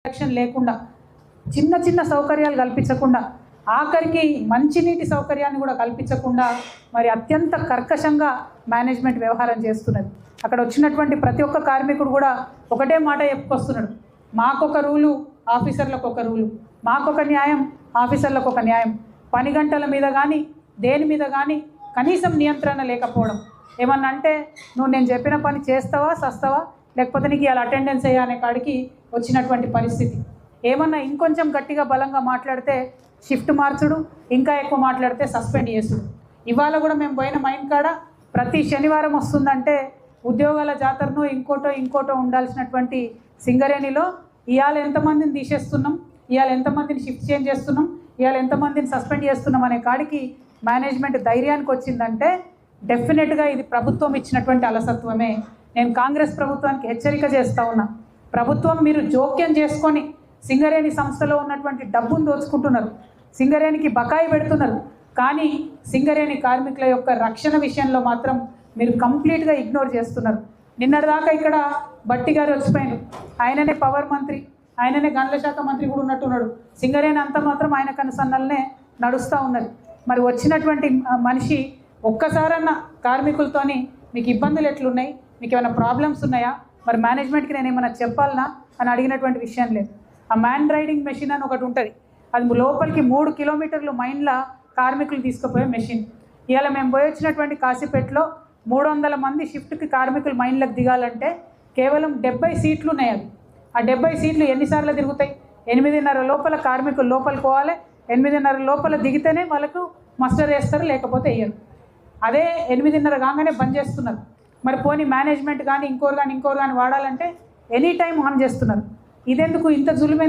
Action లేకుండా చిన్న చిన్న సౌకర్యాలు కల్పించకుండా ఆఖరికి మంచినీటి సౌకర్యాన్ని కూడా కల్పించకుండా మరి అత్యంత కర్కశంగా మేనేజ్మెంట్ వ్యవహారం చేస్తున్నది. అక్కడ వచ్చినటువంటి ప్రతి ఒక్క కార్మికుడు కూడా ఒకటే మాట చెప్పుకొస్తున్నాడు, మాకొక రూలు ఆఫీసర్లకు ఒక రూలు, మాకొక న్యాయం ఆఫీసర్లకు ఒక న్యాయం. పని గంటల మీద కానీ దేని మీద కానీ కనీసం నియంత్రణ లేకపోవడం. ఏమన్నా అంటే నువ్వు నేను చెప్పిన పని చేస్తావా సస్తావా, లేకపోతే నీకు ఇలా అటెండెన్స్ అయ్యా అనే కాడికి వచ్చినటువంటి పరిస్థితి. ఏమన్నా ఇంకొంచెం గట్టిగా బలంగా మాట్లాడితే షిఫ్ట్ మార్చుడు, ఇంకా ఎక్కువ మాట్లాడితే సస్పెండ్ చేసుడు. ఇవాళ కూడా మేము పోయిన మైండ్ కాడ ప్రతి శనివారం వస్తుందంటే ఉద్యోగాల జాతరను ఇంకోటో ఉండాల్సినటువంటి సింగరేణిలో ఇవాళ ఎంతమందిని తీసేస్తున్నాం, ఇవాళ ఎంతమందిని షిఫ్ట్ చేంజ్ చేస్తున్నాం, ఇవాళ ఎంతమందిని సస్పెండ్ చేస్తున్నాం అనే కాడికి మేనేజ్మెంట్ ధైర్యానికి వచ్చిందంటే డెఫినెట్గా ఇది ప్రభుత్వం ఇచ్చినటువంటి అలసత్వమే. నేను కాంగ్రెస్ ప్రభుత్వానికి హెచ్చరిక చేస్తూ ఉన్నా, ప్రభుత్వం మీరు జోక్యం చేసుకొని సింగరేణి సంస్థలో ఉన్నటువంటి డబ్బును దోచుకుంటున్నారు, సింగరేణికి బకాయి పెడుతున్నారు, కానీ సింగరేణి కార్మికుల యొక్క రక్షణ విషయంలో మాత్రం మీరు కంప్లీట్గా ఇగ్నోర్ చేస్తున్నారు. నిన్నటిదాకా ఇక్కడ బట్టి గారు వచ్చిపోయారు, ఆయననే పవర్ మంత్రి, ఆయననే గనుల శాఖ మంత్రి కూడా ఉన్నట్టున్నాడు. సింగరేణి అంతా మాత్రం ఆయన కనుసన్నలనే నడుస్తూ ఉన్నది. మరి వచ్చినటువంటి మనిషి ఒక్కసారన్నా కార్మికులతోని మీకు ఇబ్బందులు ఎట్లున్నాయి, మీకు ఏమైనా ప్రాబ్లమ్స్ ఉన్నాయా, మరి మేనేజ్మెంట్కి నేను ఏమైనా చెప్పాలనా అని అడిగినటువంటి విషయం లేదు. ఆ మ్యాన్ రైడింగ్ మెషిన్ అని ఒకటి ఉంటుంది, అది లోపలికి 3 కిలోమీటర్లు మైన్ల కార్మికులు తీసుకుపోయే మెషిన్. ఇవాళ మేము పోయి వచ్చినటువంటి కాశీపేటలో 300 మంది షిఫ్ట్కి కార్మికులు మైన్లకు దిగాలంటే కేవలం 70 సీట్లు ఉన్నాయి. అవి ఆ 70 సీట్లు ఎన్నిసార్లు తిరుగుతాయి? 8:30 లోపల కార్మికులు లోపలికి పోవాలి, 8:30 లోపల దిగితేనే వాళ్ళకు మస్టర్ వేస్తారు, లేకపోతే వేయరు. అదే 8:30 కాగానే బంద్ చేస్తున్నారు. మరి పోనీ మేనేజ్మెంట్ కానీ ఇంకోరు కానీ వాడాలంటే ఎనీ టైం ఆన్ చేస్తున్నారు. ఇదెందుకు ఇంత జులుమెందుకు?